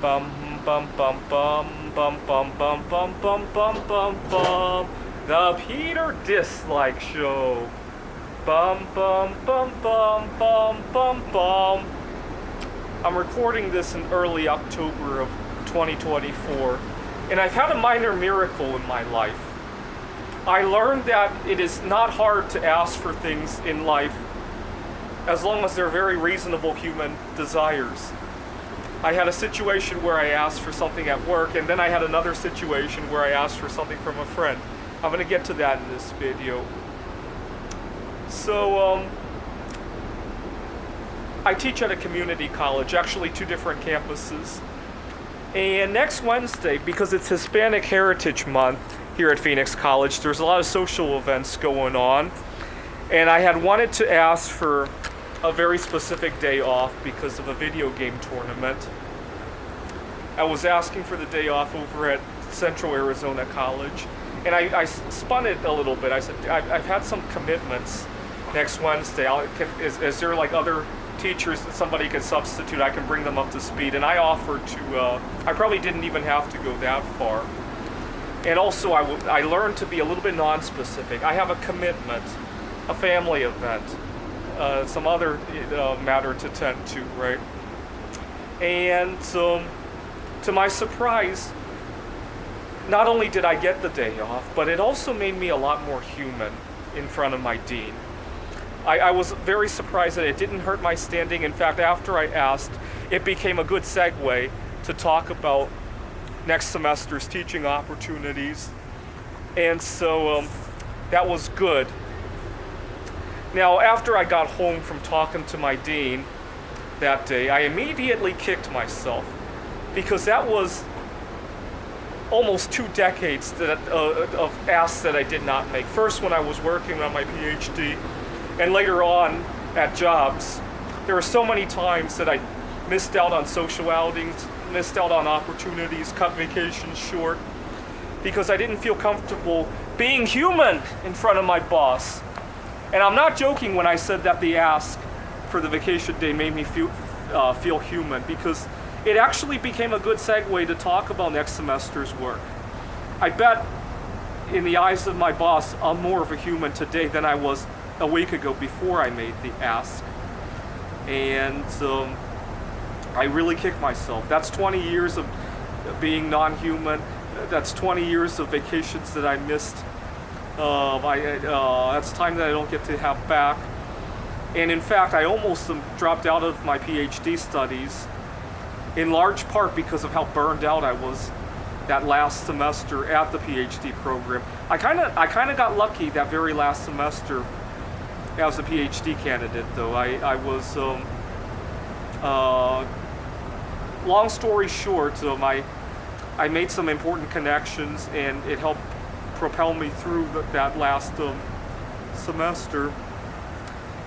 Bum bum bum bum bum bum bum bum bum bum bum bum. The Peter Dislike Show. Bum bum bum bum bum bum bum. I'm recording this in early October of 2024, and I've had a minor miracle in my life. I learned that it is not hard to ask for things in life as long as they're very reasonable human desires. I had a situation where I asked for something at work, and then I had another situation where I asked for something from a friend. I'm going to get to that in this video. So, I teach at a community college, actually 2 different campuses. And next Wednesday, because it's Hispanic Heritage Month here at Phoenix College, there's a lot of social events going on. And I had wanted to ask for a very specific day off because of a video game tournament. I was asking for the day off over at Central Arizona College. And I spun it a little bit. I said, I've had some commitments next Wednesday. Is there like other teachers that somebody could substitute? I can bring them up to speed. And I offered to, I probably didn't even have to go that far. And also I learned to be a little bit non-specific. I have a commitment, a family event, some other matter to tend to, right? And to my surprise, not only did I get the day off, but it also made me a lot more human in front of my dean. I was very surprised that it didn't hurt my standing. In fact, after I asked, it became a good segue to talk about next semester's teaching opportunities. And so that was good. Now, after I got home from talking to my dean that day, I immediately kicked myself because that was almost 2 decades of asks that I did not make. First, when I was working on my PhD, and later on at jobs, there were so many times that I missed out on social outings, missed out on opportunities, cut vacations short, because I didn't feel comfortable being human in front of my boss. And I'm not joking when I said that the ask for the vacation day made me feel human, because it actually became a good segue to talk about next semester's work. I bet in the eyes of my boss, I'm more of a human today than I was a week ago before I made the ask. And I really kicked myself. That's 20 years of being non-human. That's 20 years of vacations that I missed. That's time that I don't get to have back. And in fact, I almost dropped out of my PhD studies, in large part because of how burned out I was that last semester at the PhD program. I kind of got lucky that very last semester as a PhD candidate, though. I was, long story short, I made some important connections, and it helped propel me through that last semester.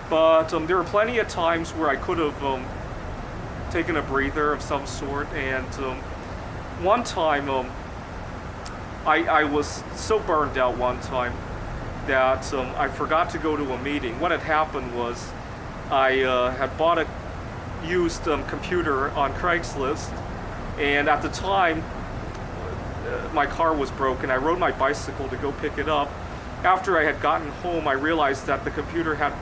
But there were plenty of times where I could have taken a breather of some sort, and one time I was so burned out one time that I forgot to go to a meeting. What had happened was I had bought a used computer on Craigslist, and at the time my car was broken. I rode my bicycle to go pick it up. After I had gotten home, I realized that the computer had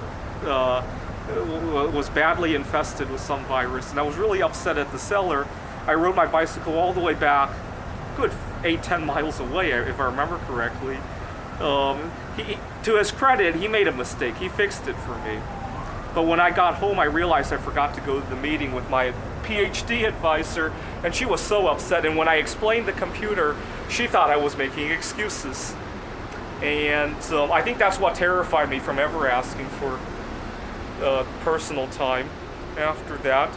was badly infested with some virus, and I was really upset at the seller. I rode my bicycle all the way back, good 8-10 miles away, if I remember correctly. To his credit, he made a mistake. He fixed it for me. But when I got home, I realized I forgot to go to the meeting with my PhD advisor, and she was so upset. And when I explained the computer, she thought I was making excuses. And I think that's what terrified me from ever asking for personal time after that.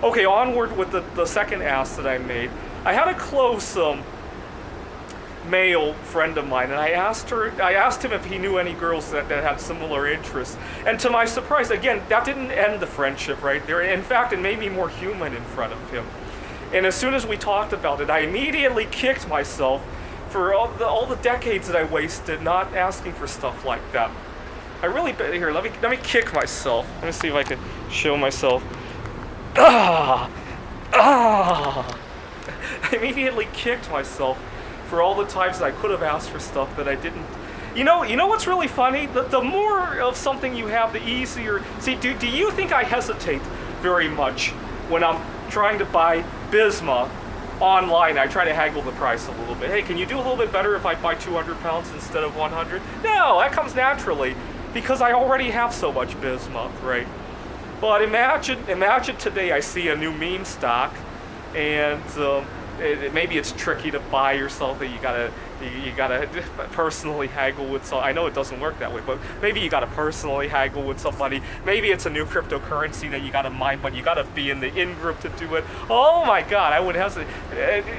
Okay, onward with the second ask that I made. I had a close male friend of mine, and I asked him if he knew any girls that had similar interests. And to my surprise, again, that didn't end the friendship right there. In fact, it made me more human in front of him. And as soon as we talked about it, I immediately kicked myself for all the decades that I wasted not asking for stuff like that. I really, here, let me kick myself. Let me see if I can show myself. Ah! I immediately kicked myself for all the times I could have asked for stuff that I didn't. You know what's really funny? The more of something you have, the easier. See, do you think I hesitate very much when I'm trying to buy bismuth online? I try to haggle the price a little bit. Hey, can you do a little bit better if I buy 200 pounds instead of 100? No, that comes naturally because I already have so much bismuth, right? But imagine today I see a new meme stock, and maybe it's tricky to buy or something. You gotta personally haggle with some. I know it doesn't work that way, but maybe you gotta personally haggle with somebody. Maybe it's a new cryptocurrency that you gotta mine, but you gotta be in the in-group to do it. Oh my God, I would hesitate.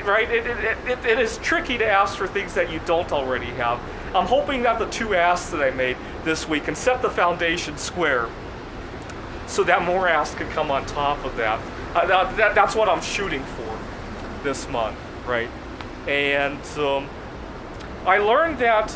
Right? It is tricky to ask for things that you don't already have. I'm hoping that the 2 asks that I made this week can set the foundation square, so that more asks can come on top of that. That's what I'm shooting for this month, right? And I learned that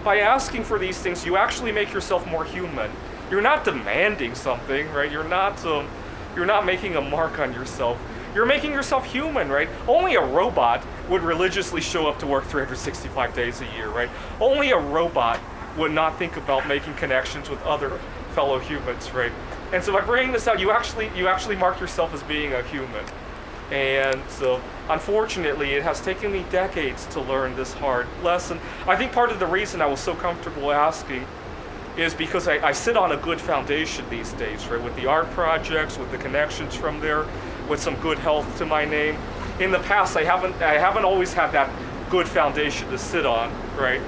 by asking for these things, you actually make yourself more human. You're not demanding something, right? You're not making a mark on yourself. You're making yourself human, right? Only a robot would religiously show up to work 365 days a year, right? Only a robot would not think about making connections with other fellow humans, right? And so by bringing this out, you actually mark yourself as being a human. And so, unfortunately, it has taken me decades to learn this hard lesson. I think part of the reason I was so comfortable asking is because I sit on a good foundation these days, right? With the art projects, with the connections from there, with some good health to my name. In the past, I haven't always had that good foundation to sit on, right?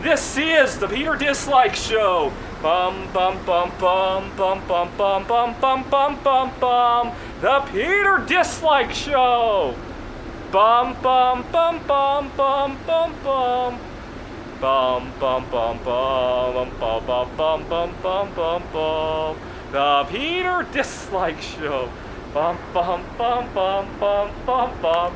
This is the Peter Dislike Show. Bum bum bum bum bum bum bum bum bum bum bum bum. The Peter Dislike Show. Bum bum bum bum bum bum bum. Bum bum bum bum bum bum bum bum bum bum bum. The Peter Dislike Show. Bum bum bum bum bum bum bum.